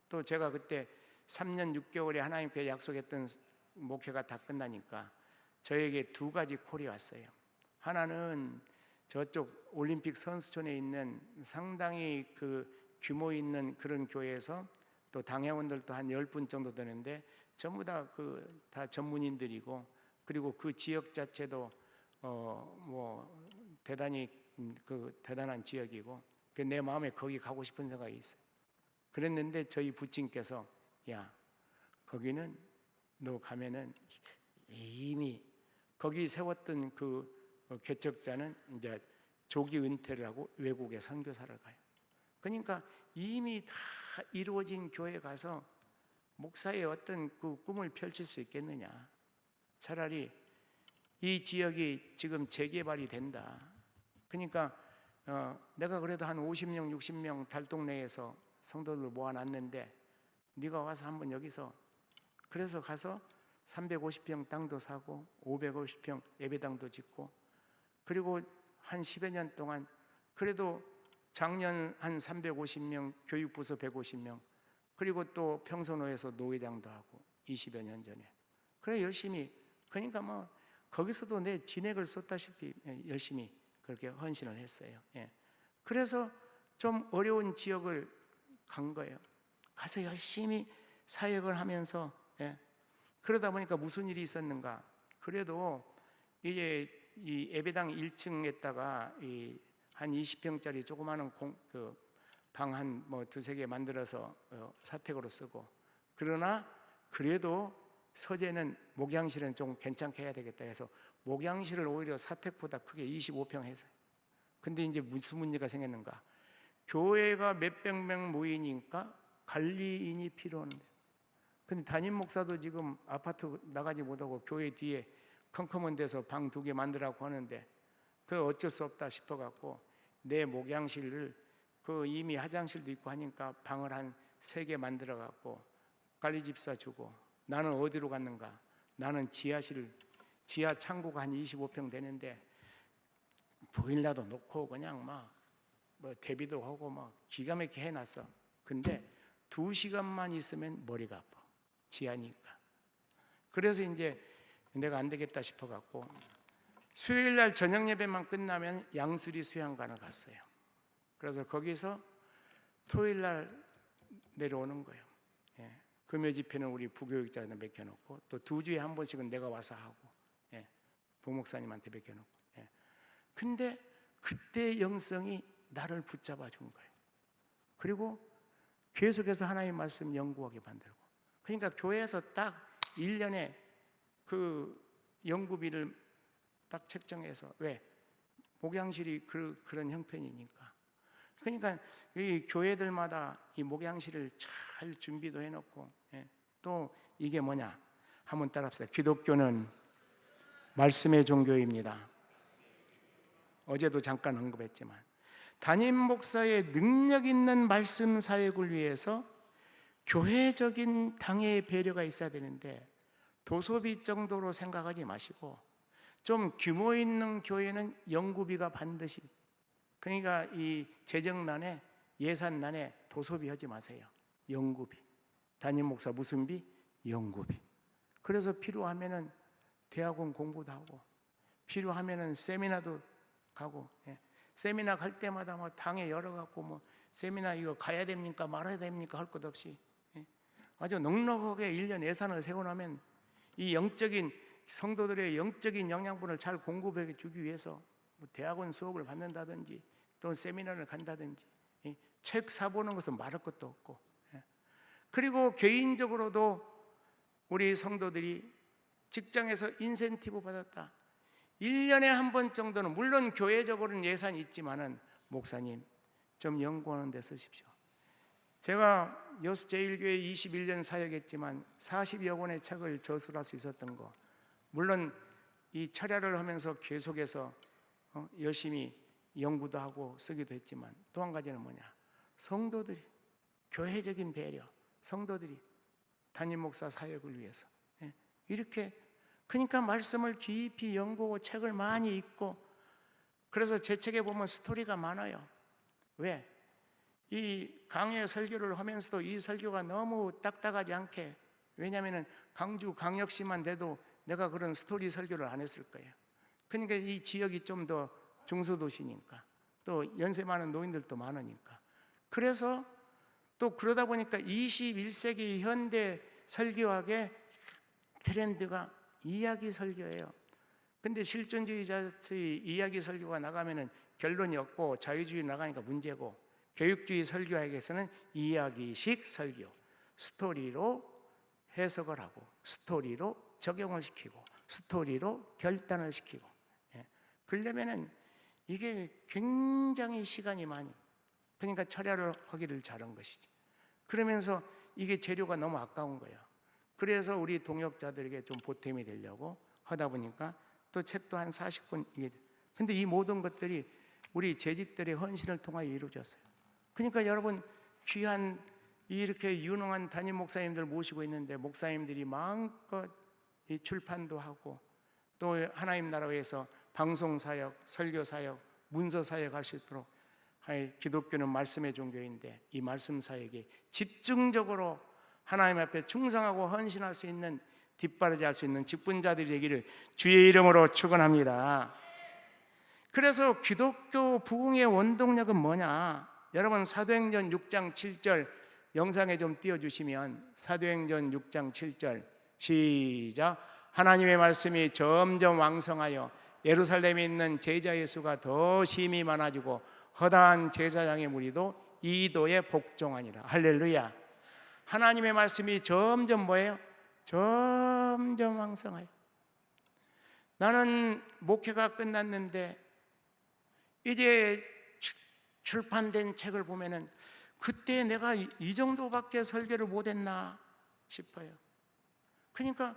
또 제가 그때 3년 6개월에 하나님께 약속했던 목회가 다 끝나니까 저에게 두 가지 콜이 왔어요. 하나는 저쪽 올림픽 선수촌에 있는 상당히 그 규모 있는 그런 교회에서 또 당회원들도 한 10분 정도 되는데 전부 다 다 전문인들이고, 그리고 그 지역 자체도 뭐 대단히 대단한 지역이고, 내 마음에 거기 가고 싶은 생각이 있어요. 그랬는데 저희 부친께서, 야, 거기는 너 가면은 이미 거기 세웠던 그 개척자는 이제 조기 은퇴를 하고 외국에 선교사를 가요. 그러니까 이미 다 이루어진 교회에 가서 목사의 어떤 그 꿈을 펼칠 수 있겠느냐. 차라리 이 지역이 지금 재개발이 된다. 그러니까 내가 그래도 한 50명 60명 달동네에서 성도들 모아놨는데 네가 와서 한번 여기서, 그래서 가서 350평 땅도 사고 550평 예배당도 짓고, 그리고 한 10여 년 동안 그래도 작년 한 350명, 교육부서 150명, 그리고 또 평소노에서 노회장도 하고 20여 년 전에. 그래 열심히, 그러니까 뭐 거기서도 내 진액을 쏟다시피 열심히 그렇게 헌신을 했어요. 그래서 좀 어려운 지역을 간 거예요. 가서 열심히 사역을 하면서, 그러다 보니까 무슨 일이 있었는가. 그래도 이제 이 예배당 1층에다가 한 20평짜리 조그마한 방 한 뭐 두세 개 만들어서 사택으로 쓰고, 그러나 그래도 서재는 목양실은 좀 괜찮게 해야 되겠다 해서 목양실을 오히려 사택보다 크게 25평 해서. 근데 이제 무슨 문제가 생겼는가. 교회가 몇백 명 모이니까 관리인이 필요한데, 근데 담임 목사도 지금 아파트 나가지 못하고 교회 뒤에 컴컴한 데서 방 2개 만들라고 하는데 그 어쩔 수 없다 싶어갖고 내 목양실을 이미 화장실도 있고 하니까 방을 한 3개 만들어갖고 관리집사 주고, 나는 어디로 갔는가. 나는 지하 창고가 한 25평 되는데 보일러도 놓고 그냥 막 뭐 대비도 하고 막 기가 막히게 해놨어. 근데 2시간만 있으면 머리가 아파, 지하니까. 그래서 이제 내가 안 되겠다 싶어갖고 수요일날 저녁 예배만 끝나면 양수리 수양관을 갔어요. 그래서 거기서 토요일날 내려오는 거예요. 금요 집회는 우리 부교육자한테 맡겨놓고, 또 2주에 한 번씩은 내가 와서 하고, 부목사님한테 맡겨놓고. 근데 그때 영성이 나를 붙잡아 준 거예요. 그리고 계속해서 하나님의 말씀 연구하게 만들고, 그러니까 교회에서 딱 1년에 그 연구비를 딱 책정해서, 왜? 목양실이 그런 형편이니까. 그러니까 이 교회들마다 이 목양실을 잘 준비도 해놓고, 또 이게 뭐냐? 한번 따라합시다. 기독교는 말씀의 종교입니다. 어제도 잠깐 언급했지만 담임 목사의 능력 있는 말씀 사역을 위해서 교회적인 당의 배려가 있어야 되는데 도소비 정도로 생각하지 마시고, 좀 규모 있는 교회는 연구비가 반드시, 그러니까 이 재정난에 예산난에 도소비 하지 마세요. 연구비. 담임 목사 무슨 비? 연구비. 그래서 필요하면은 대학원 공부도 하고 필요하면은 세미나도 가고, 세미나 갈 때마다 뭐 당에 열어갖고 뭐 세미나 이거 가야 됩니까 말아야 됩니까 할 것 없이 아주 넉넉하게 1년 예산을 세워놓으면 이 영적인 성도들의 영적인 영양분을 잘 공급해 주기 위해서 뭐 대학원 수업을 받는다든지 또 세미나를 간다든지 책 사보는 것은 말할 것도 없고 그리고 개인적으로도 우리 성도들이 직장에서 인센티브 받았다 1년에 한 번 정도는 물론 교회적으로는 예산이 있지만은 목사님 좀 연구하는 데 쓰십시오. 제가 여수 제1교회 21년 사역했지만 40여 권의 책을 저술할 수 있었던 거 물론 이 철야를 하면서 계속해서 열심히 연구도 하고 쓰기도 했지만 또 한 가지는 뭐냐 성도들이 교회적인 배려 성도들이 담임 목사 사역을 위해서 이렇게 그러니까 말씀을 깊이 연구하고 책을 많이 읽고 그래서 제 책에 보면 스토리가 많아요. 왜? 이 강의 설교를 하면서도 이 설교가 너무 딱딱하지 않게 왜냐하면 강주 강역시만 돼도 내가 그런 스토리 설교를 안 했을 거예요. 그러니까 이 지역이 좀 더 중소도시니까 또 연세 많은 노인들도 많으니까 그래서 또 그러다 보니까 21세기 현대 설교학의 트렌드가 이야기 설교예요. 근데 실존주의자의 이야기 설교가 나가면은 결론이 없고 자유주의 나가니까 문제고 교육주의 설교학에서는 이야기식 설교 스토리로 해석을 하고 스토리로 적용을 시키고 스토리로 결단을 시키고 그러려면은 이게 굉장히 시간이 많이 그러니까 철야를 하기를 잘한 것이지. 그러면서 이게 재료가 너무 아까운 거예요. 그래서 우리 동역자들에게 좀 보탬이 되려고 하다 보니까 또 책도 한 40권 이게 근데 이 모든 것들이 우리 재직들의 헌신을 통하여 이루어졌어요. 그러니까 여러분 귀한 이렇게 유능한 담임 목사님들 모시고 있는데 목사님들이 마음껏 이 출판도 하고 또 하나님 나라 위해서 방송 사역, 설교 사역, 문서 사역 할 수 있도록 기독교는 말씀의 종교인데 이 말씀 사역에 집중적으로 하나님 앞에 충성하고 헌신할 수 있는 뒷바라지 할 수 있는 직분자들이 되기를 주의 이름으로 축원합니다. 그래서 기독교 부흥의 원동력은 뭐냐? 여러분 사도행전 6장 7절 영상에 좀 띄워주시면 사도행전 6장 7절 시작 하나님의 말씀이 점점 왕성하여 예루살렘에 있는 제자의 수가 더 심히 많아지고 허다한 제사장의 무리도 이도에 복종하니라. 할렐루야. 하나님의 말씀이 점점 뭐예요? 점점 왕성해요. 나는 목회가 끝났는데 이제 출판된 책을 보면은 그때 내가 이 정도밖에 설교를 못했나 싶어요. 그러니까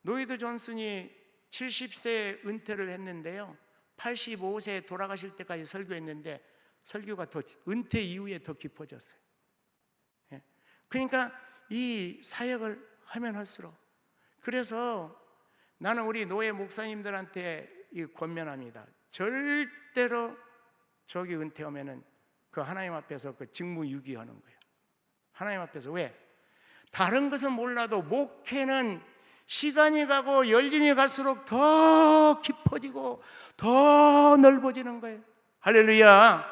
노이드 존슨이 70세에 은퇴를 했는데요 85세에 돌아가실 때까지 설교했는데 설교가 더 은퇴 이후에 더 깊어졌어요. 그러니까 이 사역을 하면 할수록 그래서 나는 우리 노예 목사님들한테 권면합니다. 절대로 저기 은퇴하면은 그 하나님 앞에서 그 직무 유기하는 거예요. 하나님 앞에서 왜? 다른 것은 몰라도 목회는 시간이 가고 열심히 갈수록 더 깊어지고 더 넓어지는 거예요. 할렐루야.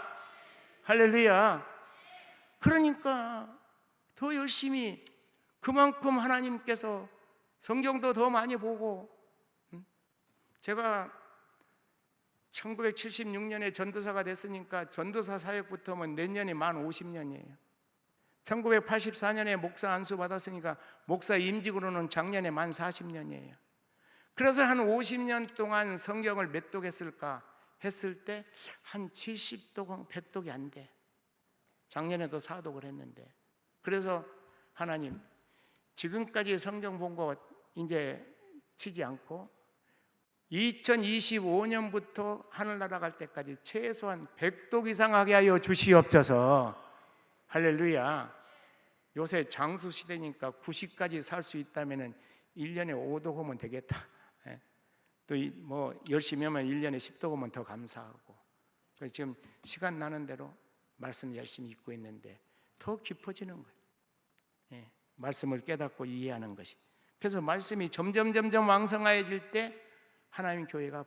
할렐루야. 그러니까 더 열심히 그만큼 하나님께서 성경도 더 많이 보고 제가 1976년에 전도사가 됐으니까 전도사 사역부터 하면 내년이 만 50년이에요 1984년에 목사 안수 받았으니까 목사 임직으로는 작년에 만 40년이에요 그래서 한 50년 동안 성경을 몇 독 했을까 했을 때 한 70독, 100독이 안 돼 작년에도 4독을 했는데 그래서 하나님 지금까지 성경 본 거 이제 치지 않고 2025년부터 하늘나라 갈 때까지 최소한 100독 이상 하게 하여 주시옵소서. 할렐루야. 요새 장수 시대니까 90까지 살 수 있다면 1년에 5독 하면 되겠다. 또 뭐 열심히 하면 1년에 10독 하면 더 감사하고 그래서 지금 시간 나는 대로 말씀 열심히 읽고 있는데 더 깊어지는 거예요. 말씀을 깨닫고 이해하는 것이 그래서 말씀이 점점 왕성해질 때 하나님 교회가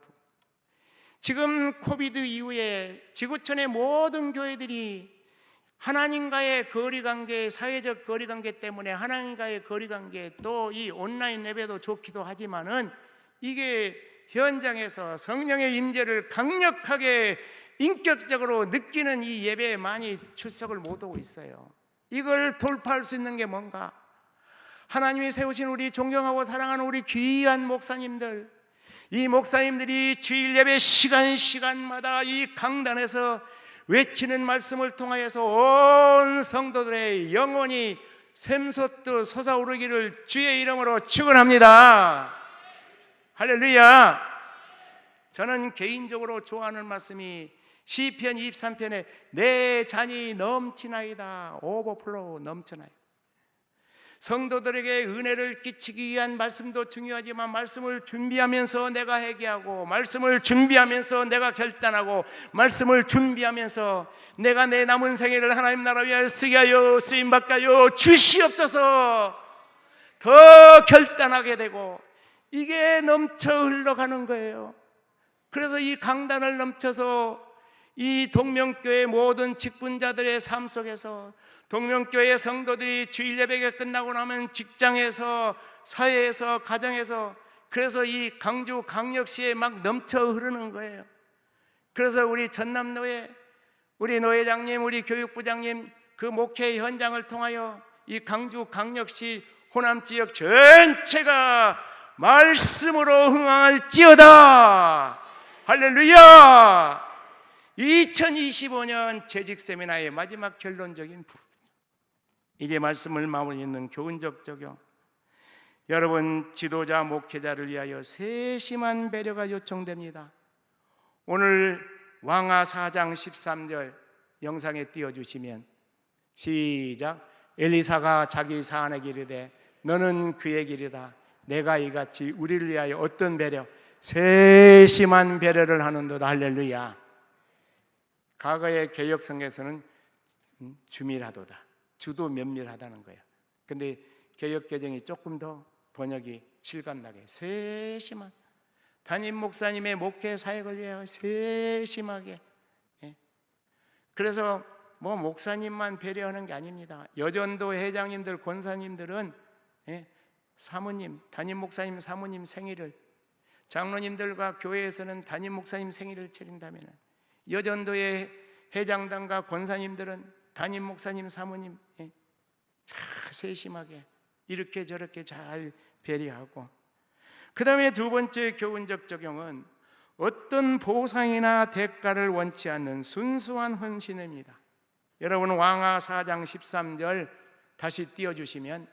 지금 코비드 이후에 지구촌의 모든 교회들이 하나님과의 거리관계, 사회적 거리관계 때문에 하나님과의 거리관계, 또 이 온라인 예배도 좋기도 하지만은 이게 현장에서 성령의 임재를 강력하게 인격적으로 느끼는 이 예배에 많이 출석을 못 하고 있어요. 이걸 돌파할 수 있는 게 뭔가? 하나님이 세우신 우리 존경하고 사랑하는 우리 귀한 목사님들, 이 목사님들이 주일 예배 시간마다 이 강단에서 외치는 말씀을 통하여서 온 성도들의 영혼이 샘솟듯 솟아오르기를 주의 이름으로 축원합니다. 할렐루야. 저는 개인적으로 좋아하는 말씀이 시편 23편에 내 잔이 넘치나이다, 오버플로우 넘치나이다. 성도들에게 은혜를 끼치기 위한 말씀도 중요하지만 말씀을 준비하면서 내가 회개하고, 말씀을 준비하면서 내가 결단하고, 말씀을 준비하면서 내가 내 남은 생애를 하나님 나라 위하여 쓰게 하여 쓰임받게 하여 주시옵소서 더 결단하게 되고, 이게 넘쳐 흘러가는 거예요. 그래서 이 강단을 넘쳐서 이 동명교회 모든 직분자들의 삶 속에서, 동명교회 성도들이 주일 예배가 끝나고 나면 직장에서, 사회에서, 가정에서, 그래서 이 강주 강력시에 막 넘쳐 흐르는 거예요. 그래서 우리 전남노회, 우리 노회장님, 우리 교육부장님 그 목회 현장을 통하여 이 강주 강력시 호남 지역 전체가 말씀으로 흥황할지어다. 할렐루야. 2025년 재직 세미나의 마지막 결론적인 부분, 이제 말씀을 마무리하는 교훈적 적용. 여러분, 지도자 목회자를 위하여 세심한 배려가 요청됩니다. 오늘 왕하 4장 13절 영상에 띄워주시면, 시작. 엘리사가 자기 사안에게 이르되 너는 그의 길이다. 내가 이같이 우리를 위하여 어떤 배려? 세심한 배려를 하는도다. 할렐루야. 과거의 개혁성에서는 주밀하도다, 주도 면밀하다는 거예요. 근데 개혁개정이 조금 더 번역이 실감나게 세심한, 담임 목사님의 목회 사역을 위하여 세심하게. 그래서 뭐 목사님만 배려하는 게 아닙니다. 여전도 회장님들, 권사님들은 사모님, 담임 목사님 사모님 생일을, 장로님들과 교회에서는 담임 목사님 생일을 차린다면, 여전도의 회장단과 권사님들은 담임 목사님 사모님 세심하게 이렇게 저렇게 잘 배려하고. 그 다음에 두 번째 교훈적 적용은 어떤 보상이나 대가를 원치 않는 순수한 헌신입니다. 여러분, 왕하 4장 13절 다시 띄워주시면,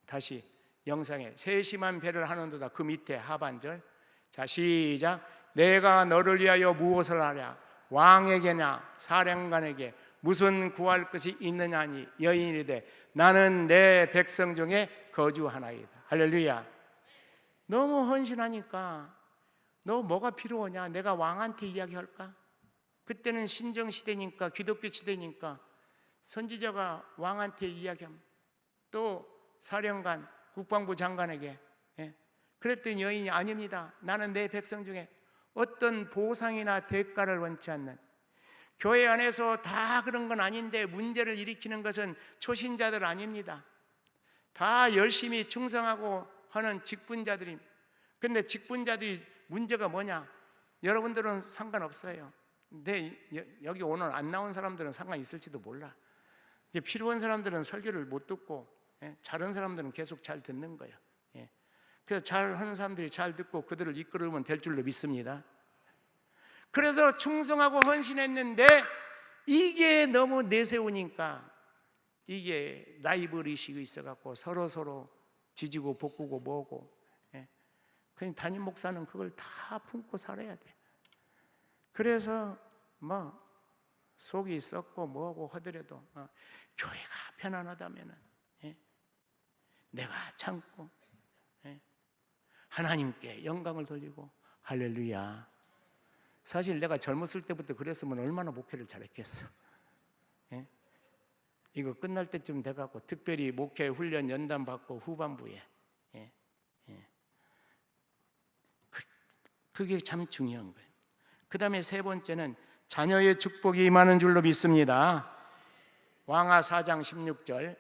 다시 영상에 세심한 배를 하는도다, 그 밑에 하반절. 자, 시작. 내가 너를 위하여 무엇을 하랴? 왕에게나 사령관에게 무슨 구할 것이 있느냐니 여인이되 나는 내 백성 중에 거주하나이다. 할렐루야. 너무 헌신하니까 너 뭐가 필요하냐? 내가 왕한테 이야기할까? 그때는 신정시대니까, 기독교 시대니까 선지자가 왕한테 이야기하면, 또 사령관, 국방부 장관에게. 그랬더니 여인이 아닙니다. 나는 내 백성 중에 어떤 보상이나 대가를 원치 않는, 교회 안에서 다 그런 건 아닌데 문제를 일으키는 것은 초신자들 아닙니다. 다 열심히 충성하고 하는 직분자들입니다. 근데 직분자들이 문제가 뭐냐? 여러분들은 상관없어요. 근데 여기 오늘 안 나온 사람들은 상관 있을지도 몰라. 필요한 사람들은 설교를 못 듣고, 잘하는 사람들은 계속 잘 듣는 거예요. 그래서 잘하는 사람들이 잘 듣고 그들을 이끌으면 될 줄로 믿습니다. 그래서 충성하고 헌신했는데 이게 너무 내세우니까 이게 라이벌 의식이 있어갖고 서로 지지고 볶고 뭐고. 그냥 담임 목사는 그걸 다 품고 살아야 돼. 그래서 뭐 속이 썩고 뭐고 하더라도 교회가 편안하다면은 내가 참고 하나님께 영광을 돌리고. 할렐루야. 사실 내가 젊었을 때부터 그랬으면 얼마나 목회를 잘했겠어. 이거 끝날 때쯤 돼갖고 특별히 목회 훈련 연단 받고 후반부에 그게 참 중요한 거예요. 그 다음에 세 번째는 자녀의 축복이 임하는 줄로 믿습니다. 왕하 4장 16절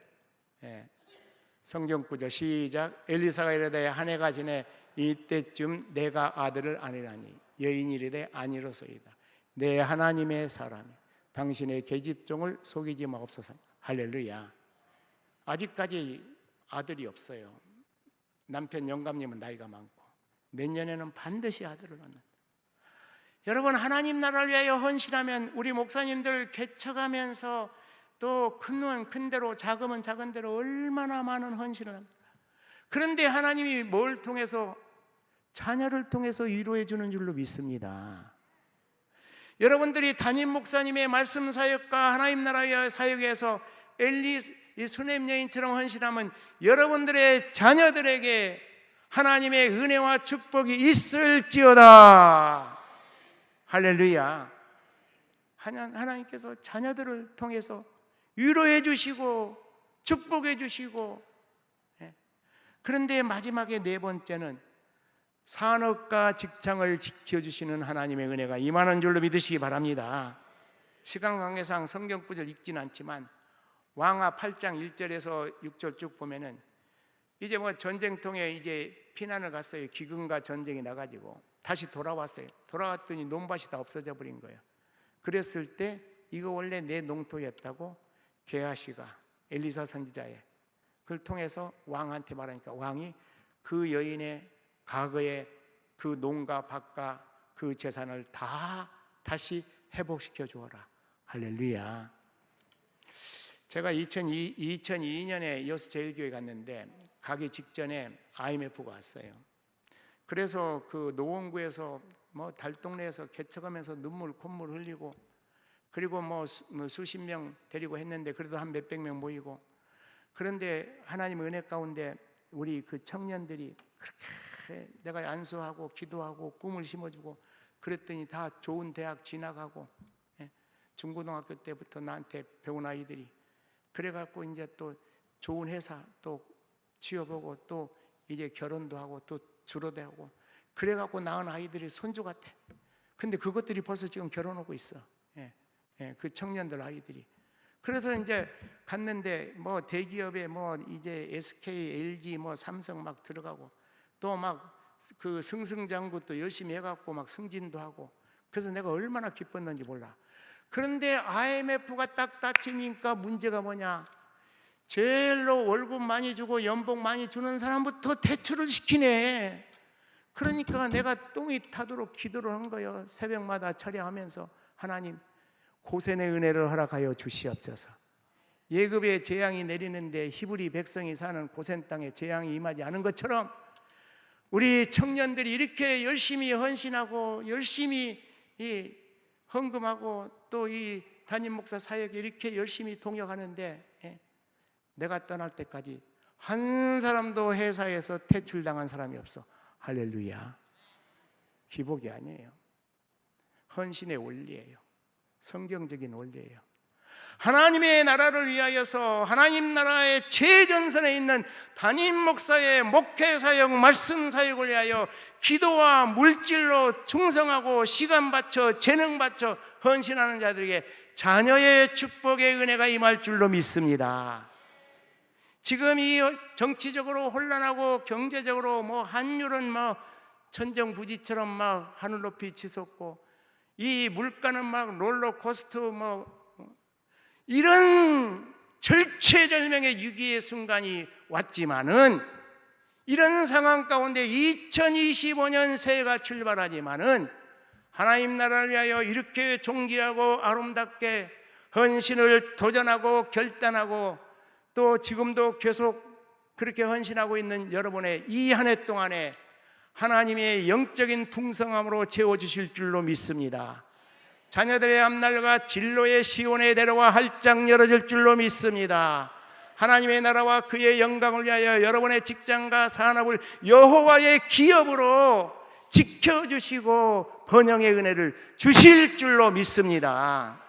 성경 구절 시작. 엘리사가 이르되 한 해가 지내 이때쯤 내가 아들을 아니라니 여인이 이르되 아니로소이다. 내 하나님의 사람이 당신의 계집종을 속이지 마옵소서. 할렐루야. 아직까지 아들이 없어요. 남편 영감님은 나이가 많고 내년에는 반드시 아들을 낳는다. 여러분, 하나님 나라를 위하여 헌신하면 우리 목사님들 개척하면서 또 큰 대로 작으면 작은 대로 얼마나 많은 헌신을 합니다. 그런데 하나님이 뭘 통해서? 자녀를 통해서 위로해 주는 줄로 믿습니다. 여러분들이 담임 목사님의 말씀 사역과 하나님 나라의 사역에서 이 수냄 여인처럼 헌신하면 여러분들의 자녀들에게 하나님의 은혜와 축복이 있을지어다. 할렐루야. 하나님께서 자녀들을 통해서 위로해 주시고 축복해 주시고, 그런데 마지막에 네 번째는 산업과 직장을 지켜주시는 하나님의 은혜가 임하는 줄로 믿으시기 바랍니다. 시간 관계상 성경 구절 읽지는 않지만 왕하 8장 1절에서 6절 쭉 보면은 이제 뭐 전쟁통에 이제 피난을 갔어요. 기근과 전쟁이 나가지고 다시 돌아왔어요. 돌아왔더니 논밭이 다 없어져 버린 거예요. 그랬을 때 이거 원래 내 농토였다고 게하시가 엘리사 선지자의 그걸 통해서 왕한테 말하니까 왕이 그 여인의 과거의 그 농가 밭과 그 재산을 다 다시 회복시켜 주어라. 할렐루야. 제가 2002년에 여수제일교회 갔는데 가기 직전에 IMF가 왔어요. 그래서 그 노원구에서 뭐 달동네에서 개척하면서 눈물 콧물 흘리고, 그리고 뭐 수십 명 데리고 했는데 그래도 한 몇백 명 모이고, 그런데 하나님의 은혜 가운데 우리 그 청년들이 그렇게 내가 안수하고 기도하고 꿈을 심어주고 그랬더니 다 좋은 대학 진학하고, 중고등학교 때부터 나한테 배운 아이들이 그래갖고 이제 또 좋은 회사 또 취업하고 또 이제 결혼도 하고 또 주로도 하고 그래갖고 낳은 아이들이 손주 같아. 근데 그것들이 벌써 지금 결혼하고 있어. 그 청년들 아이들이. 그래서 이제 갔는데 뭐 대기업에 뭐 이제 SK, LG, 뭐 삼성 막 들어가고 또 막 그 승승장구 또 열심히 해갖고 막 승진도 하고, 그래서 내가 얼마나 기뻤는지 몰라. 그런데 IMF가 딱 닥치니까 문제가 뭐냐? 제일로 월급 많이 주고 연봉 많이 주는 사람부터 대출을 시키네. 그러니까 내가 똥이 타도록 기도를 한 거예요. 새벽마다 철야하면서 하나님 고센의 은혜를 허락하여 주시옵소서. 예급의 재앙이 내리는데 히브리 백성이 사는 고센 땅에 재앙이 임하지 않은 것처럼 우리 청년들이 이렇게 열심히 헌신하고 열심히 헌금하고 또 이 담임 목사 사역에 이렇게 열심히 동역하는데 내가 떠날 때까지 한 사람도 회사에서 퇴출당한 사람이 없어. 할렐루야. 기복이 아니에요. 헌신의 원리예요. 성경적인 원리예요. 하나님의 나라를 위하여서 하나님 나라의 최전선에 있는 담임 목사의 목회 사역, 말씀 사역을 위하여 기도와 물질로 충성하고 시간 바쳐 재능 바쳐 헌신하는 자들에게 자녀의 축복의 은혜가 임할 줄로 믿습니다. 지금 이 정치적으로 혼란하고 경제적으로 뭐 환율은 뭐 천정부지처럼 막 하늘 높이 치솟고 이 물가는 막 롤러코스터 뭐 이런 절체절명의 위기의 순간이 왔지만은, 이런 상황 가운데 2025년 새해가 출발하지만은 하나님 나라를 위하여 이렇게 존귀하고 아름답게 헌신을 도전하고 결단하고 또 지금도 계속 그렇게 헌신하고 있는 여러분의 이 한 해 동안에 하나님의 영적인 풍성함으로 채워주실 줄로 믿습니다. 자녀들의 앞날과 진로의 시온의 대로가 활짝 열어질 줄로 믿습니다. 하나님의 나라와 그의 영광을 위하여 여러분의 직장과 산업을 여호와의 기업으로 지켜주시고 번영의 은혜를 주실 줄로 믿습니다.